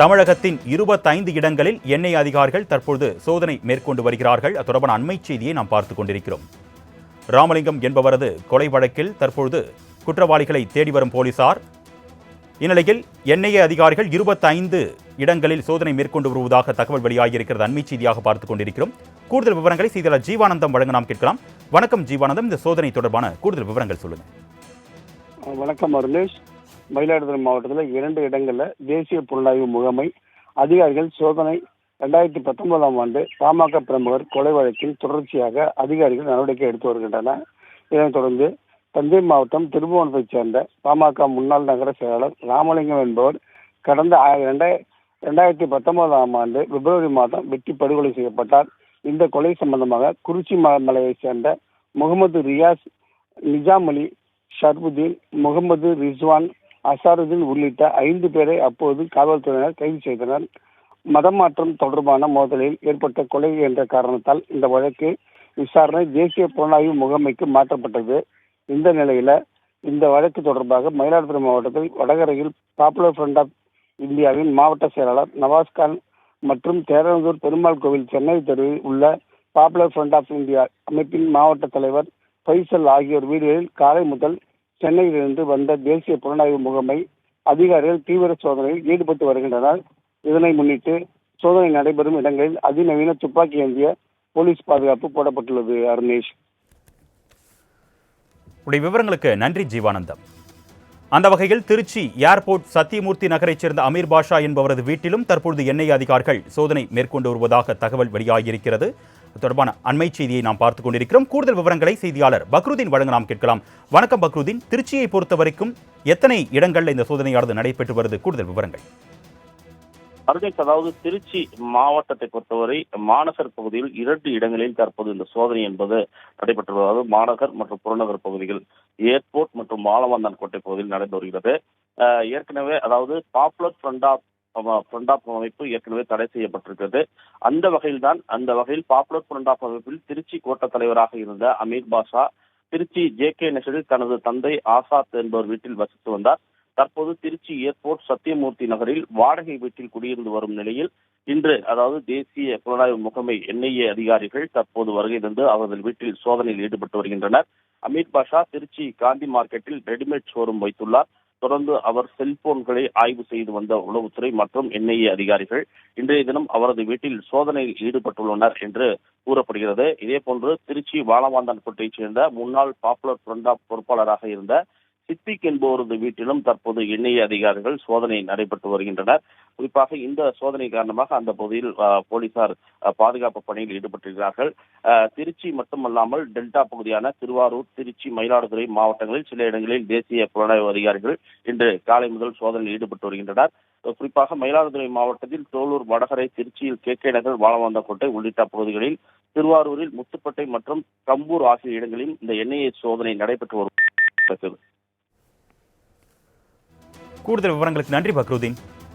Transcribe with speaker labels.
Speaker 1: தமிழகத்தின் 25 இடங்களில் என்ஐஏ அதிகாரிகள் தற்பொழுது சோதனை மேற்கொண்டு வருகிறார்கள். அது தொடர்பான அண்மை செய்தியை நாம் பார்த்துக் கொண்டிருக்கிறோம். ராமலிங்கம் என்பவரது கொலை வழக்கில் தற்பொழுது குற்றவாளிகளை தேடி வரும் போலீசார். இந்நிலையில் என்ஐஏ அதிகாரிகள் 25 இடங்களில் சோதனை மேற்கொண்டு வருவதாக தகவல் வெளியாகியிருக்கிறது. அண்மை செய்தியாக பார்த்துக் கொண்டிருக்கிறோம். கூடுதல் விவரங்களை செய்தியாளர் ஜீவானந்தம் வழங்க நாம் கேட்கலாம். வணக்கம் ஜீவானந்தம், இந்த சோதனை தொடர்பான கூடுதல் விவரங்கள் சொல்லுங்க.
Speaker 2: வணக்கம் அருணேஷ். மயிலாடுதுறை மாவட்டத்தில் 2 இடங்களில் தேசிய புலனாய்வு முகமை அதிகாரிகள் சோதனை 2019ஆம் ஆண்டு பாமக பிரமுகர் கொலை வழக்கில் தொடர்ச்சியாக அதிகாரிகள் நடவடிக்கை எடுத்து வருகின்றனர். இதனைத் தொடர்ந்து தஞ்சை மாவட்டம் திருபுவனத்தைச் சேர்ந்த பாமக முன்னாள் நகர செயலாளர் ராமலிங்கம் என்பவர் கடந்த 2019ஆம் ஆண்டு பிப்ரவரி மாதம் வெட்டி படுகொலை செய்யப்பட்டார். இந்த கொலை சம்பந்தமாக குறிச்சி மலையைச் சேர்ந்த முகமது ரியாஸ், நிஜாம் அலி, ஷர்புதீன், முகமது ரிஸ்வான், அசாருதீன் உள்ளிட்ட 5 பேரை அப்போது காவல்துறையினர் கைது செய்தனர். மதமாற்றம் தொடர்பான மோதலில் ஏற்பட்ட கொலை என்ற காரணத்தால் இந்த வழக்கு விசாரணை தேசிய புலனாய்வு முகமைக்கு மாற்றப்பட்டது. இந்த நிலையில இந்த வழக்கு தொடர்பாக மயிலாடுதுறை மாவட்டத்தில் வடகரையில் பாப்புலர் ஃப்ரண்ட் ஆஃப் இந்தியாவின் மாவட்ட செயலாளர் நவாஸ்கான் மற்றும் தேரனந்தூர் பெருமாள் கோவில் சென்னை தெருவில் உள்ள பாப்புலர் ஃப்ரண்ட் ஆஃப் இந்தியா அமைப்பின் மாவட்ட தலைவர் ஃபைசல் ஆகியோர் வீடுகளில் காலை முதல் சென்னையிலிருந்து வந்த தேசிய புலனாய்வு முகமை அதிகாரிகள் தீவிர சோதனையில் ஈடுபட்டு வருகின்றனர். இதனை முன்னிட்டு சோதனை நடைபெறும் இடங்களில் அதிநவீன துப்பாக்கி ஏந்திய போலீஸ் பாதுகாப்பு போடப்பட்டுள்ளது. அருணேஷ்,
Speaker 1: உடைய விவரங்களுக்கு நன்றி ஜீவானந்தம். அந்த வகையில் திருச்சி ஏர்போர்ட் சத்தியமூர்த்தி நகரைச் சேர்ந்த அமீர் பாஷா என்பவரது வீட்டிலும் தற்பொழுது என்ஐஏ அதிகாரிகள் சோதனை மேற்கொண்டு வருவதாக தகவல் வெளியாகியிருக்கிறது. தொடர்பான அண்மை செய்தியை நாம் பார்த்துக் கொண்டிருக்கிறோம். கூடுதல் விவரங்களை செய்தியாளர் பக்ருதீன் வழங்க நாம் கேட்கலாம். வணக்கம் பக்ருதீன், திருச்சியை பொறுத்த வரைக்கும் எத்தனை இடங்களில் இந்த சோதனையானது நடைபெற்று வருது? கூடுதல் விவரங்கள்.
Speaker 3: அருணேஷ், அதாவது திருச்சி மாவட்டத்தை பொறுத்தவரை மாநகர் பகுதியில் 2 இடங்களில் தற்போது இந்த சோதனை என்பது நடைபெற்று வருவது. மாநகர் மற்றும் புறநகர் பகுதிகள், ஏர்போர்ட் மற்றும் மாலவந்தான் கோட்டை பகுதியில் நடைபெற்று வருகிறது. ஏற்கனவே அதாவது பாப்புலர் ஃப்ரண்ட் ஆஃப் அமைப்பு ஏற்கனவே தடை செய்யப்பட்டிருக்கிறது. அந்த வகையில் பாப்புலர் ஃப்ரண்ட் ஆஃப் அமைப்பில் திருச்சி கோட்ட தலைவராக இருந்த அமீர் பாஷா திருச்சி ஜே.கே. நகரில் தனது தந்தை ஆசாத் என்பவர் வீட்டில் வசித்து வந்தார். தற்போது திருச்சி ஏர்போர்ட் சத்தியமூர்த்தி நகரில் வாடகை வீட்டில் குடியிருந்து வரும் நிலையில் இன்று அதாவது தேசிய புலனாய்வு முகமை என்ஐஏ அதிகாரிகள் தற்போது வருகை தந்து அவரது வீட்டில் சோதனையில் ஈடுபட்டு வருகின்றனர். அமீர் பாஷா திருச்சி காந்தி மார்க்கெட்டில் ரெடிமேட் ஷோரூம் வைத்துள்ளார். தொடர்ந்து அவர் செல்போன்களை ஆய்வு செய்து வந்த உளவுத்துறை மற்றும் என்ஐஏ அதிகாரிகள் இன்றைய தினம் அவரது வீட்டில் சோதனையில் ஈடுபட்டுள்ளனர் என்று கூறப்படுகிறது. இதேபோன்று திருச்சி வாழவாந்தான் கோட்டையைச் சேர்ந்த முன்னாள் பாப்புலர் ஃப்ரண்ட் ஆஃப் பொறுப்பாளராக இருந்த சித்திக் என்பவரது வீட்டிலும் தற்போது என்ஐஏ அதிகாரிகள் சோதனை நடைபெற்று வருகின்றனர். குறிப்பாக இந்த சோதனை காரணமாக அந்த பகுதியில் போலீசார் பாதுகாப்பு பணியில் ஈடுபட்டிருக்கிறார்கள். திருச்சி மட்டுமல்லாமல் டெல்டா பகுதியான திருவாரூர், திருச்சி, மயிலாடுதுறை மாவட்டங்களில் சில இடங்களில் தேசிய புலனாய்வு அதிகாரிகள் இன்று காலை முதல் சோதனையில் ஈடுபட்டு வருகின்றனர். குறிப்பாக மயிலாடுதுறை மாவட்டத்தில் தோளூர், வடகரை, திருச்சியில் கே.கே. நகர், வாழவந்தாக்கோட்டை உள்ளிட்ட பகுதிகளில், திருவாரூரில் முத்துப்பட்டை மற்றும் கம்பூர் ஆகிய இடங்களில் இந்த என்ஐஏ சோதனை நடைபெற்று வருகிறது.
Speaker 1: கூடுதல் விவரங்களுக்கு நன்றி பக்ருதீன்.